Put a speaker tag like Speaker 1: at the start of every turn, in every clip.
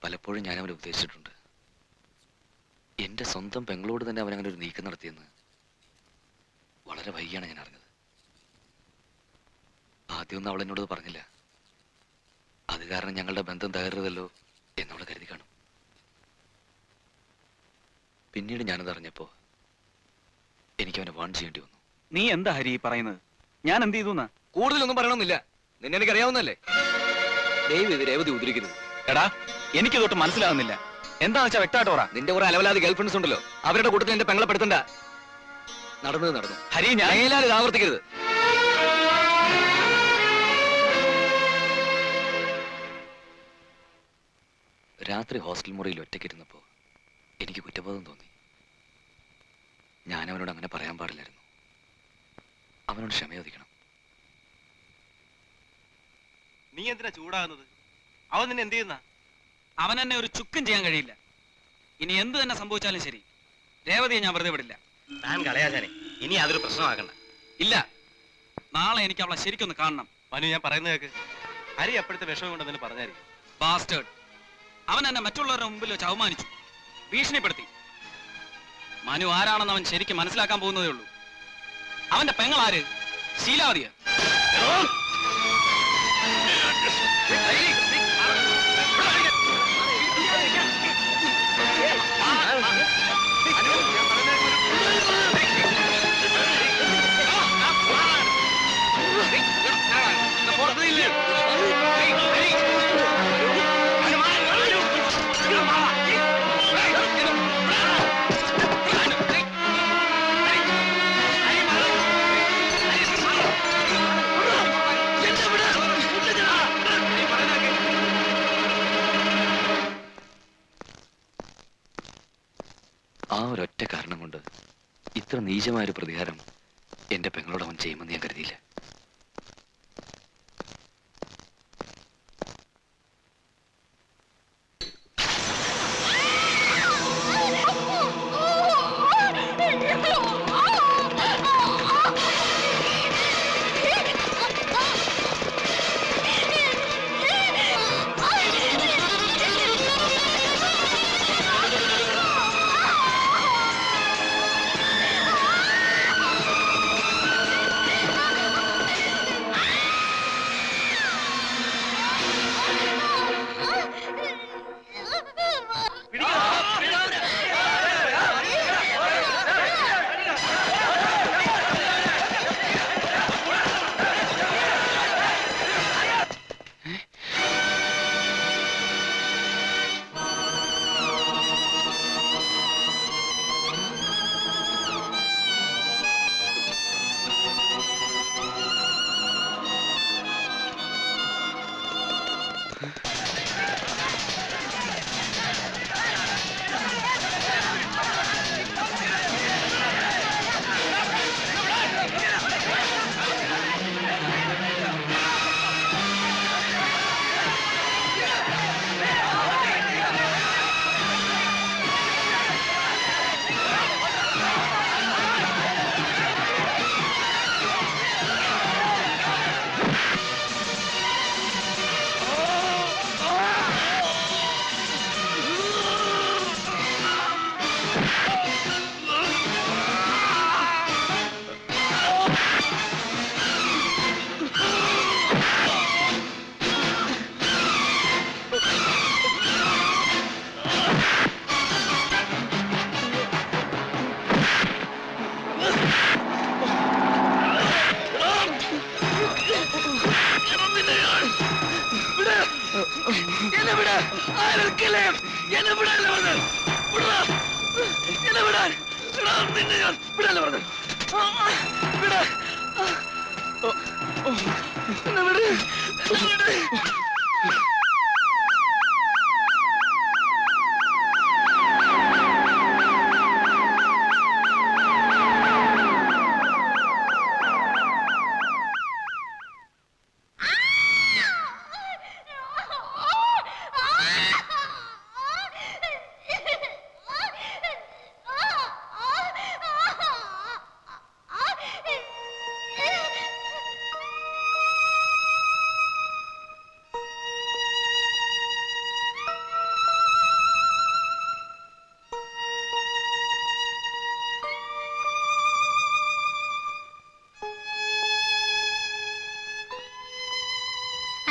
Speaker 1: പലപ്പോഴും ഞാൻ അവനെ ഉദ്ദേശിച്ചിട്ടുണ്ട്. എന്റെ സ്വന്തം പെങ്ങളോട് തന്നെ അവനങ്ങനെ ഒരു നീക്കം നടത്തിയെന്ന് വളരെ വൈകിയാണ് ഞാൻ അറിഞ്ഞത്. ആദ്യമൊന്നും അവൾ എന്നോട് പറഞ്ഞില്ല. അത് കാരണം ഞങ്ങളുടെ ബന്ധം തകരുതല്ലോ എന്നവൾ കരുതി കാണും. പിന്നീട് ഞാനത് അറിഞ്ഞപ്പോ എനിക്ക് അവനെ വാൺ ചെയ്യേണ്ടി വന്നു.
Speaker 2: നീ എന്താ ഹരി പറയുന്നത്? ഞാൻ എന്ത് ചെയ്തു?
Speaker 1: കൂടുതലൊന്നും പറയണമെന്നില്ല, നിന്നെ എനിക്ക് അറിയാവുന്നല്ലേ. ദൈവം ഇത് രേവതി ഉദ്ധരിക്കരുത്.
Speaker 2: എടാ, എനിക്ക് തൊട്ട് മനസ്സിലാവുന്നില്ല. എന്താണെന്ന് വെച്ചാൽ വ്യക്തമായിട്ട് പറ.
Speaker 1: നിന്റെ കുറെ അലവലാതി ഗേൾ ഫ്രണ്ട്സ് ഉണ്ടല്ലോ, അവരുടെ കൂട്ടത്തിൽ എന്റെ പെങ്ങളെ പെടുത്തണ്ട. നടന്നത് നടന്നു
Speaker 2: ഹരി, ഞാൻ
Speaker 1: ഇത് ആവർത്തിക്കരുത്. രാത്രി ഹോസ്റ്റൽ മുറിയിൽ ഒറ്റയ്ക്കിരുന്നപ്പോ എനിക്ക് കുറ്റബോധം തോന്നി. ഞാൻ അവനോട് അങ്ങനെ പറയാൻ പാടില്ലായിരുന്നു. അവനോട് ക്ഷമയോദിക്കണം.
Speaker 3: നീ എന്തിനാ ചൂടാകുന്നത്? അവൻ നിന്നെ എന്ത് ചെയ്യുന്ന?
Speaker 2: അവൻ എന്നെ ഒരു ചുക്കും ചെയ്യാൻ കഴിയില്ല. ഇനി എന്ത് തന്നെ സംഭവിച്ചാലും ശരി, രേവതിയെ ഞാൻ വെറുതെ വിടില്ല.
Speaker 3: താൻ കളയാതെ ഇനി അതൊരു പ്രശ്നമാക്കണ്ട.
Speaker 2: ഇല്ല, നാളെ എനിക്ക് അവളെ ശരിക്കൊന്ന് കാണണം.
Speaker 3: മനു, ഞാൻ പറയുന്നത് കേൾക്ക്. ഹരി അപ്പോഴത്തെ വിഷമം കൊണ്ടെന്ന് പറഞ്ഞായിരിക്കും.
Speaker 2: ബാസ്റ്റേഡ്, അവൻ എന്നെ മറ്റുള്ളവരുടെ മുമ്പിൽ വെച്ച് അവമാനിച്ചു, ഭീഷണിപ്പെടുത്തി. മനു ആരാണെന്ന് അവൻ ശരിക്കും മനസ്സിലാക്കാൻ പോകുന്നതേ ഉള്ളൂ. അവന്റെ പെങ്ങളാര്? ശീലാവതിയ.
Speaker 1: ആ ഒരൊറ്റ കാരണം കൊണ്ട് ഇത്ര നീചമായൊരു പ്രതികാരം എന്റെ പെങ്ങളോട് അവൻ ചെയ്യുമെന്ന് ഞാൻ കരുതിയില്ല.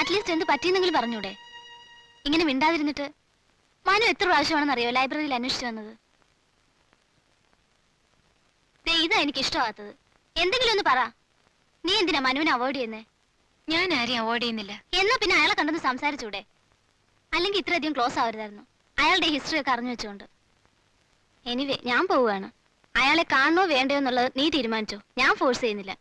Speaker 4: അറ്റ്ലീസ്റ്റ് എന്ത് പറ്റിയെന്നെങ്കിലും പറഞ്ഞൂടെ? ഇങ്ങനെ മിണ്ടാതിരുന്നിട്ട്. മനു എത്ര പ്രാവശ്യമാണെന്നറിയോ ലൈബ്രറിയിൽ അന്വേഷിച്ചു വന്നത്? ഇതാ എനിക്ക് ഇഷ്ടമാത്തത്. എന്തെങ്കിലും ഒന്ന് പറ. നീ എന്തിനാ മനുവിനെ അവോയ്ഡ് ചെയ്യുന്നേ?
Speaker 5: ഞാൻ ആരെയും അവോയ്ഡ് ചെയ്യുന്നില്ല.
Speaker 4: എന്നാ പിന്നെ അയാളെ കണ്ടെന്ന് സംസാരിച്ചൂടെ? അല്ലെങ്കിൽ ഇത്രയധികം ക്ലോസ് ആവരുതായിരുന്നു, അയാളുടെ ഹിസ്റ്ററി ഒക്കെ അറിഞ്ഞു വെച്ചോണ്ട്. എനിവേ, ഞാൻ പോവുകയാണ്. അയാളെ കാണണോ വേണ്ടയോ എന്നുള്ളത് നീ തീരുമാനിച്ചോ. ഞാൻ ഫോഴ്സ് ചെയ്യുന്നില്ല.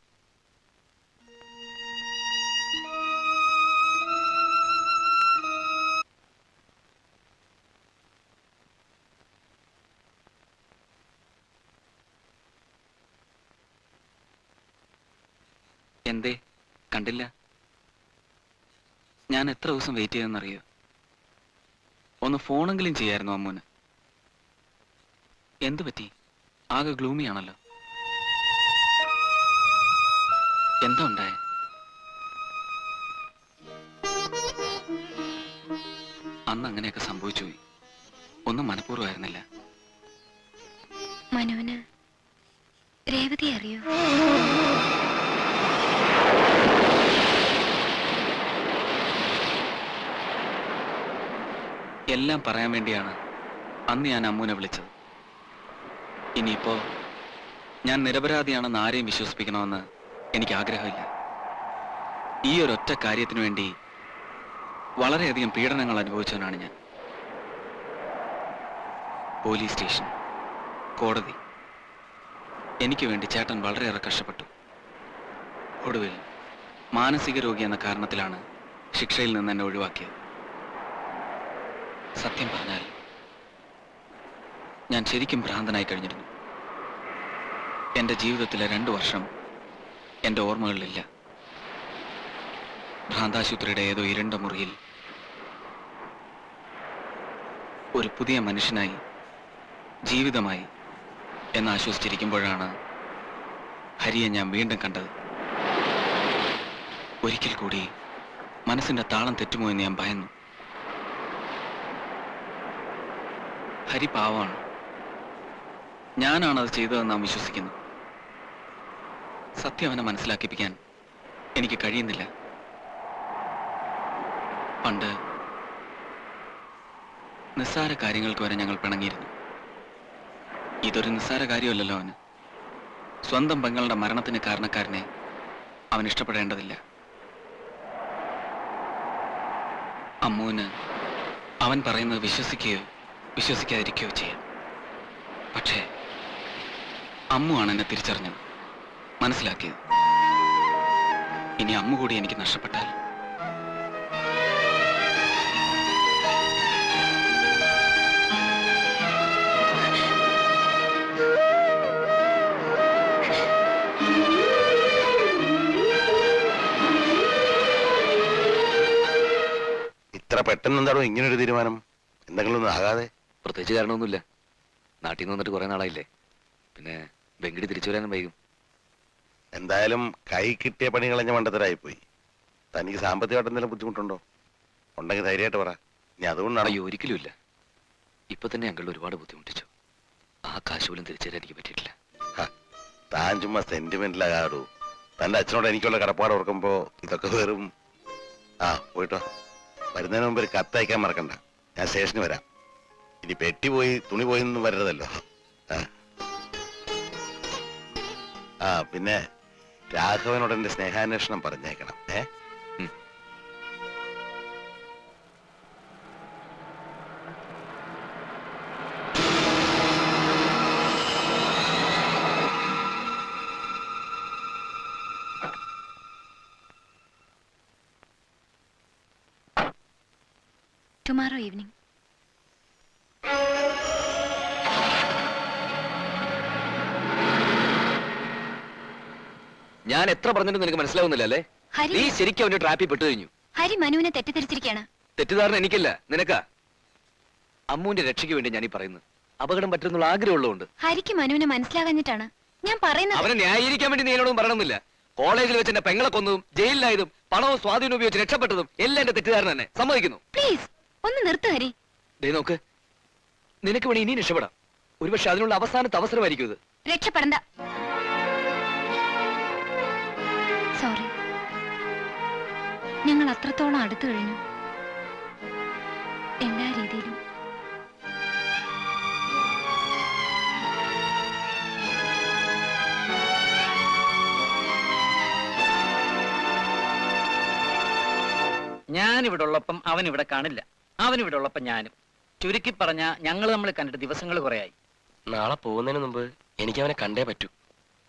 Speaker 2: എന്തേ കണ്ടില്ല? ഞാൻ എത്ര ദിവസം വെയിറ്റ് ചെയ്തെന്നറിയോ? ഒന്ന് ഫോണെങ്കിലും ചെയ്യായിരുന്നു അമ്മൂന്. എന്തു പറ്റി? ആകെ ഗ്ലൂമിയാണല്ലോ. എന്താ ഉണ്ടായേ? അന്ന് അങ്ങനെയൊക്കെ സംഭവിച്ചു പോയി. ഒന്നും മനഃപൂർവ്വമായിരുന്നില്ല.
Speaker 5: മനുവിന് രേവതി അറിയോ?
Speaker 2: എല്ലാം പറയാൻ വേണ്ടിയാണ് അന്ന് ഞാൻ അമ്മൂനെ വിളിച്ചത്. ഇനിയിപ്പോ ഞാൻ നിരപരാധിയാണെന്ന് ആരെയും വിശ്വസിപ്പിക്കണമെന്ന് എനിക്ക് ആഗ്രഹമില്ല. ഈ ഒരൊറ്റ കാര്യത്തിനു വേണ്ടി വളരെയധികം പീഡനങ്ങൾ അനുഭവിച്ചവനാണ് ഞാൻ. പോലീസ് സ്റ്റേഷൻ, കോടതി, എനിക്ക് വേണ്ടി ചേട്ടൻ വളരെയേറെ കഷ്ടപ്പെട്ടു. ഒടുവിൽ മാനസിക രോഗി എന്ന കാരണത്തിലാണ് ശിക്ഷയിൽ നിന്ന് എന്നെ ഒഴിവാക്കിയത്. സത്യം പറഞ്ഞാൽ ഞാൻ ശരിക്കും ഭ്രാന്തനായി കഴിഞ്ഞിരുന്നു. എൻ്റെ ജീവിതത്തിലെ 2 വർഷം എൻ്റെ ഓർമ്മകളിലില്ല. ഭ്രാന്താശുപത്രിയുടെ ഏതോ ഇരുണ്ട മുറിയിൽ ഒരു പുതിയ മനുഷ്യനായി, ജീവിതമായി എന്ന് ആശ്വസിച്ചിരിക്കുമ്പോഴാണ് ഹരിയെ ഞാൻ വീണ്ടും കണ്ടത്. ഒരിക്കൽ കൂടി മനസ്സിൻ്റെ താളം തെറ്റുമോ എന്ന് ഞാൻ ഭയന്നു. ഹരി പാവമാണ്. ഞാനാണത് ചെയ്തതെന്ന് നാം വിശ്വസിക്കുന്നു. സത്യം അവനെ മനസ്സിലാക്കിപ്പിക്കാൻ എനിക്ക് കഴിയുന്നില്ല. പണ്ട് നിസ്സാര കാര്യങ്ങൾക്ക് വരെ ഞങ്ങൾ പിണങ്ങിയിരുന്നു. ഇതൊരു നിസ്സാര കാര്യമല്ലല്ലോ അവന്. സ്വന്തം പെങ്ങളുടെ മരണത്തിന് കാരണക്കാരനെ അവൻ ഇഷ്ടപ്പെടേണ്ടതില്ല. അമ്മൂന് അവൻ പറയുന്നത് വിശ്വസിക്കുകയോ വിശ്വസിക്കാതിരിക്കുകയോ ചെയ്യാം. പക്ഷേ അമ്മുവാണ് എന്നെ തിരിച്ചറിഞ്ഞത്, മനസ്സിലാക്കിയത്. ഇനി അമ്മു കൂടി എനിക്ക് നഷ്ടപ്പെട്ടാൽ
Speaker 3: ഇത്ര പെട്ടെന്ന് എന്താണോ ഇങ്ങനൊരു തീരുമാനം? എന്തെങ്കിലും ഒന്നും ആകാതെ?
Speaker 1: പ്രത്യേകിച്ച് കാരണമൊന്നുമില്ല. നാട്ടിൽ നിന്ന് വന്നിട്ട് കുറെ നാളായില്ലേ. പിന്നെ വെങ്കിടി തിരിച്ചു വരാനും വൈകും.
Speaker 3: എന്തായാലും കൈ കിട്ടിയ പണി കളഞ്ഞ മണ്ടത്തരായിപ്പോയി. തനിക്ക് സാമ്പത്തികമായിട്ട് എന്തെങ്കിലും ബുദ്ധിമുട്ടുണ്ടോ? ഉണ്ടെങ്കിൽ ധൈര്യമായിട്ട് പറ. ഇനി അതുകൊണ്ടാണ്.
Speaker 1: അയ്യോ, ഒരിക്കലും ഇല്ല. ഇപ്പൊ തന്നെ അങ്കിൾ ഒരുപാട് ബുദ്ധിമുട്ടിച്ചു. ആ കാശ് പോലും തിരിച്ചു തരാൻ എനിക്ക് പറ്റിയിട്ടില്ല.
Speaker 3: താൻ ചുമ്മാ സെന്റിമെന്റിലാകാറൂ. തന്റെ അച്ഛനോട് എനിക്കുള്ള കടപ്പാട് ഓർക്കുമ്പോ ഇതൊക്കെ വെറും. പോയിട്ടോ. വരുന്നതിന് മുമ്പ് ഒരു കത്തയക്കാൻ മറക്കണ്ട. ഞാൻ സ്റ്റേഷനിൽ വരാം. ഇനി പെട്ടി പോയി തുണി പോയിന്നും വരരുതല്ലോ. പിന്നെ രാഘവനോട് എന്റെ സ്നേഹാന്വേഷണം പറഞ്ഞേക്കണം.
Speaker 5: Tomorrow evening.
Speaker 1: ഞാൻ എത്ര പറഞ്ഞിട്ടും നിനക്ക് മനസ്സിലാവുന്നില്ല അല്ലേ? നീ ശരിക്കും അവന്റെ ട്രാപ്പിൽ പെട്ടു കഴിഞ്ഞു.
Speaker 5: ഹരി മനുവിനെ തെറ്റിദ്ധരിച്ചിരിക്കുകയാണ്.
Speaker 1: തെറ്റിദ്ധാരണ എനിക്കില്ല, നിനക്കാ. അമ്മുവിന്റെ രക്ഷയ്ക്ക് വേണ്ടി ഞാൻ ഈ പറയുന്നത്. അപകടം പറ്റുന്നുള്ള ആഗ്രഹമുള്ളതുകൊണ്ട്.
Speaker 5: ഹരിക്ക് മനുവിനെ മനസ്സിലാകാഞ്ഞിട്ടാണ് ഞാൻ പറയുന്നത്.
Speaker 1: അവനെ ന്യായീകരിക്കാൻ വേണ്ടി നീ എന്നോടൊന്നും പറയണമെന്നില്ല. കോളേജിൽ വെച്ച് എന്റെ പെങ്ങളെ കൊന്നതും ജയിലിലായതും പണവും സ്വാധീനം ഉപയോഗിച്ച് രക്ഷപ്പെട്ടതും എല്ലാം എന്റെ തെറ്റിദ്ധാരണ തന്നെ. സമ്മതിക്കുന്നു.
Speaker 5: പ്ലീസ് ഒന്ന് നിർത്ത് ഹരി.
Speaker 1: ദേ നോക്ക്, നിനക്ക് വേണ്ടി ഇനിയും രക്ഷപ്പെടാം. ഒരുപക്ഷെ അതിനുള്ള അവസാനത്തെ അവസരമായിരിക്കും ഇത്.
Speaker 5: രക്ഷപ്പെടണ്ട. സോറി. ഞങ്ങൾ അത്രത്തോളം അടുത്തു കഴിഞ്ഞു എല്ലാ രീതിയിലും.
Speaker 6: ഞാനിവിടെ ഉള്ളപ്പം അവൻ ഇവിടെ കാണില്ല, അവൻ ഇവിടെ ഉള്ളപ്പം ഞാനും. ചുരുക്കി പറഞ്ഞ ഞങ്ങൾ നമ്മൾ കണ്ടിട്ട് ദിവസങ്ങൾ കുറയായി.
Speaker 7: നാളെ പോകുന്നതിന് മുമ്പ് എനിക്ക് അവനെ കണ്ടേ പറ്റൂ.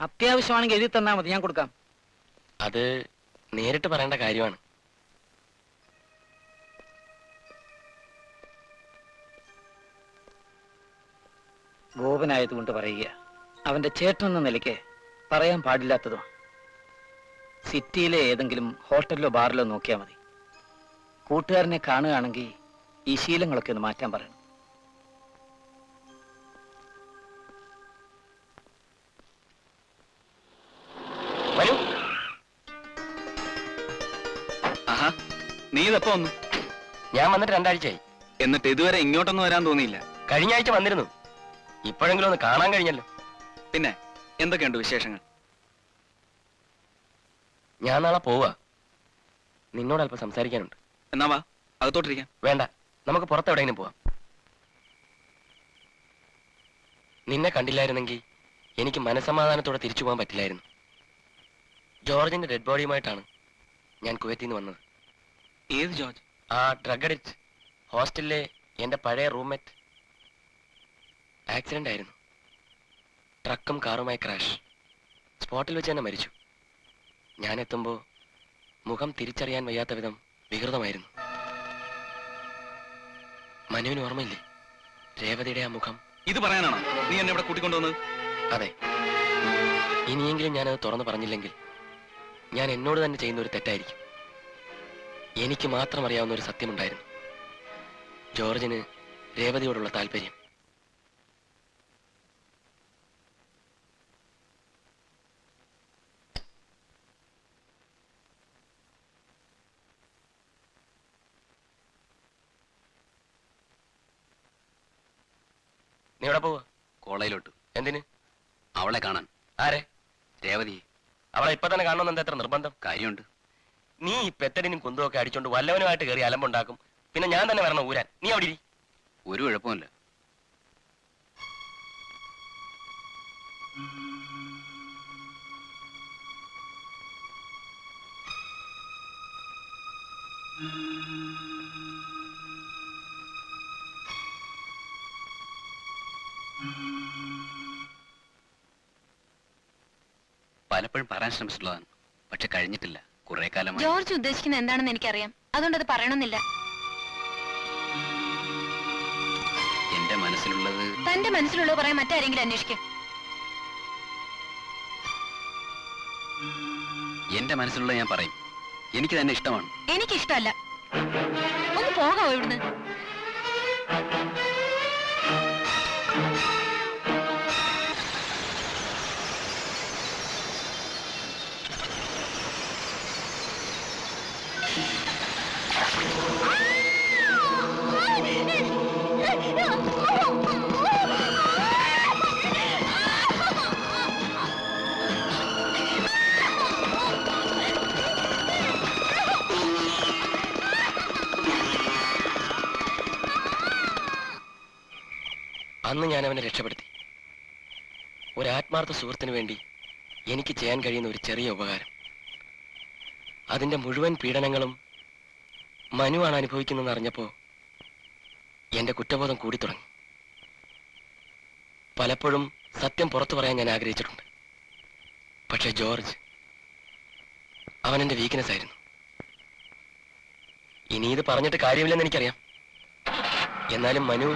Speaker 6: അത്യാവശ്യമാണെങ്കിൽ എഴുതി തന്നാ മതി, ഞാൻ കൊടുക്കാം.
Speaker 7: അത് നേരിട്ട് പറയേണ്ട കാര്യമാണ്.
Speaker 6: ഗോപനായതുകൊണ്ട് പറയുക, അവന്റെ ചേട്ടൻ എന്ന നിലയ്ക്ക് പറയാൻ പാടില്ലാത്തതോ. സിറ്റിയിലെ ഏതെങ്കിലും ഹോട്ടലിലോ ബാറിലോ നോക്കിയാൽ മതി. കൂട്ടുകാരനെ കാണുകയാണെങ്കിൽ ഈ ശീലങ്ങളൊക്കെ ഒന്ന് മാറ്റാൻ പറയണം.
Speaker 7: മനു,
Speaker 2: ആഹാ, നീ ഇതപ്പോ വന്നു?
Speaker 7: ഞാൻ വന്നിട്ട് 2 ആഴ്ചയായി.
Speaker 2: എന്നിട്ട് ഇതുവരെ ഇങ്ങോട്ടൊന്നും വരാൻ തോന്നിയില്ല.
Speaker 7: കഴിഞ്ഞ ആഴ്ച വന്നിരുന്നു. ഇപ്പോഴെങ്കിലും ഒന്ന് കാണാൻ കഴിഞ്ഞല്ലോ.
Speaker 2: പിന്നെ എന്തൊക്കെയുണ്ട് വിശേഷങ്ങൾ?
Speaker 7: ഞാൻ നാളെ പോവാ. നിന്നോട് അല്പം സംസാരിക്കാനുണ്ട്.
Speaker 2: എന്നാ വാ, അകത്തോട്ടിരിക്കാം.
Speaker 7: വേണ്ട, നമുക്ക് പുറത്ത് എവിടെയെങ്കിലും പോവാം. നിന്നെ കണ്ടില്ലായിരുന്നെങ്കിൽ എനിക്ക് മനസ്സമാധാനത്തോടെ തിരിച്ചു പോകാൻ പറ്റില്ലായിരുന്നു. ജോർജിന്റെ ഡെഡ് ബോഡിയുമായിട്ടാണ് ഞാൻ കുവൈറ്റിൽ നിന്ന് വന്നത്.
Speaker 2: ഏത് ജോർജ്?
Speaker 7: ആ ഡ്രഗ് അഡിക്റ്റ്, ഹോസ്റ്റലിലെ എൻ്റെ പഴയ റൂംമേറ്റ്. ആക്സിഡന്റ് ആയിരുന്നു. ട്രക്കും കാറുമായി ക്രാഷ്. സ്പോട്ടിൽ വെച്ച് തന്നെ മരിച്ചു. ഞാൻ എത്തുമ്പോൾ മുഖം തിരിച്ചറിയാൻ വയ്യാത്ത വിധം വികൃതമായിരുന്നു. മനുവിന് ഓർമ്മയില്ലേ രേവതിയുടെ ആ മുഖം?
Speaker 2: ഇത് പറയാനാണോ നീ എന്നെ ഇവിടെ കൂട്ടിക്കൊണ്ടുവന്നത്?
Speaker 7: അതെ. ഇനിയെങ്കിലും ഞാനത് തുറന്നു പറഞ്ഞില്ലെങ്കിൽ ഞാൻ എന്നോട് തന്നെ ചെയ്യുന്ന ഒരു തെറ്റായിരിക്കും. എനിക്ക് മാത്രം അറിയാവുന്ന ഒരു സത്യമുണ്ടായിരുന്നു. ജോർജിന് രേവതിയോടുള്ള താല്പര്യം. നീ എവിടെ പോവാ?
Speaker 1: കോളേജിലോട്ട്.
Speaker 7: എന്തിന്?
Speaker 1: അവളെ കാണാൻ.
Speaker 7: ആരെ?
Speaker 1: രേവതിയെ.
Speaker 7: അവളെ ഇപ്പൊ തന്നെ കാണണമെന്ന് എന്താ എത്ര നിർബന്ധം?
Speaker 1: കാര്യമുണ്ട്.
Speaker 7: നീ ഈ പെത്തടിനും കുന്തമൊക്കെ അടിച്ചോണ്ട് വല്ലവനുമായിട്ട് കയറി അലമ്പുണ്ടാക്കും. പിന്നെ ഞാൻ തന്നെ വരണം ഊരാൻ. നീ അവിടെ ഇരി.
Speaker 1: ഒരു കുഴപ്പമില്ല. പലപ്പോഴും പറയാൻ ശ്രമിച്ചിട്ടുള്ളതാണ്, പക്ഷെ കഴിഞ്ഞിട്ടില്ല. കുറെ കാലമായി.
Speaker 5: ജോർജ് ഉദ്ദേശിക്കുന്നത് എന്താണെന്ന് എനിക്കറിയാം, അതുകൊണ്ട് അത് പറയണമെന്നില്ല.
Speaker 1: എന്റെ മനസ്സിലുള്ളത്.
Speaker 5: തന്റെ മനസ്സിലുള്ളത് പറയാൻ മറ്റാരെങ്കിലും അന്വേഷിക്കും.
Speaker 1: എന്റെ മനസ്സിലുള്ളത് ഞാൻ പറയും. എനിക്ക് തന്നെ ഇഷ്ടമാണ്.
Speaker 5: എനിക്കിഷ്ടമല്ല. ഒന്ന് പോകാവോ ഇവിടുന്ന്?
Speaker 7: അന്ന് ഞാൻ അവനെ രക്ഷപ്പെടുത്തി. ഒരു ആത്മാർത്ഥ സുഹൃത്തിന് വേണ്ടി എനിക്ക് ചെയ്യാൻ കഴിയുന്ന ഒരു ചെറിയ ഉപകാരം. അതിന്റെ മുഴുവൻ പീഡനങ്ങളും മനുവാണ് അനുഭവിക്കുന്നതെന്ന് അറിഞ്ഞപ്പോ എന്റെ കുറ്റബോധം കൂടി തുടങ്ങി. പലപ്പോഴും സത്യം പുറത്തു പറയാൻ ഞാൻ ആഗ്രഹിച്ചിട്ടുണ്ട്. പക്ഷെ ജോർജ്, അവൻ എന്റെ വീക്ക്നെസ് ആയിരുന്നു. ഇനി ഇത് പറഞ്ഞിട്ട് കാര്യമില്ലെന്ന് എനിക്കറിയാം. എന്നാലും മനു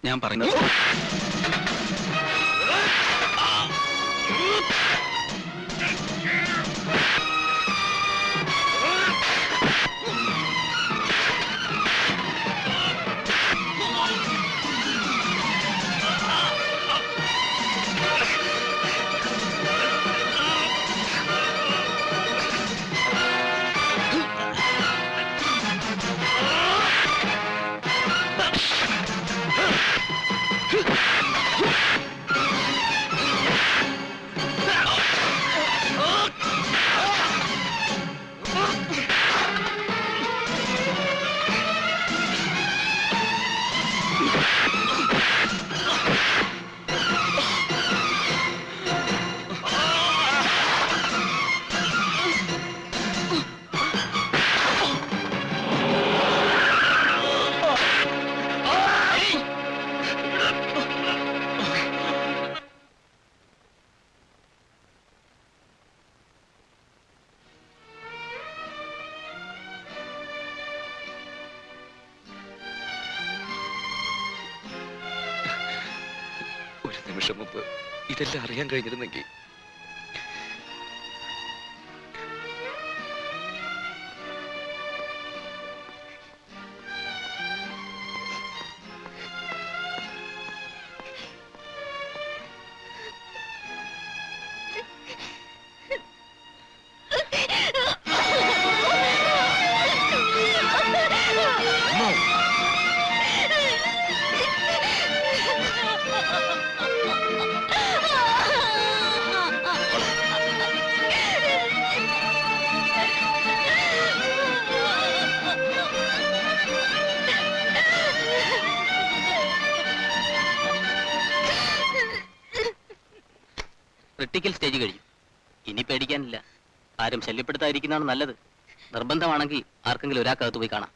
Speaker 2: ഞാൻ പറയുന്നത്.
Speaker 1: ഒരു നിമിഷം മുമ്പ് ഇതെല്ലാം അറിയാൻ കഴിഞ്ഞിരുന്നെങ്കിൽ.
Speaker 6: ക്രിട്ടിക്കൽ സ്റ്റേജ് കഴിഞ്ഞു. ഇനി പേടിക്കാനില്ല. ആരും ശല്യപ്പെടുത്താതിരിക്കുന്നതാണ് നല്ലത്. നിർബന്ധമാണെങ്കിൽ ആർക്കെങ്കിലും ഒരാൾക്കകത്ത് പോയി കാണാം.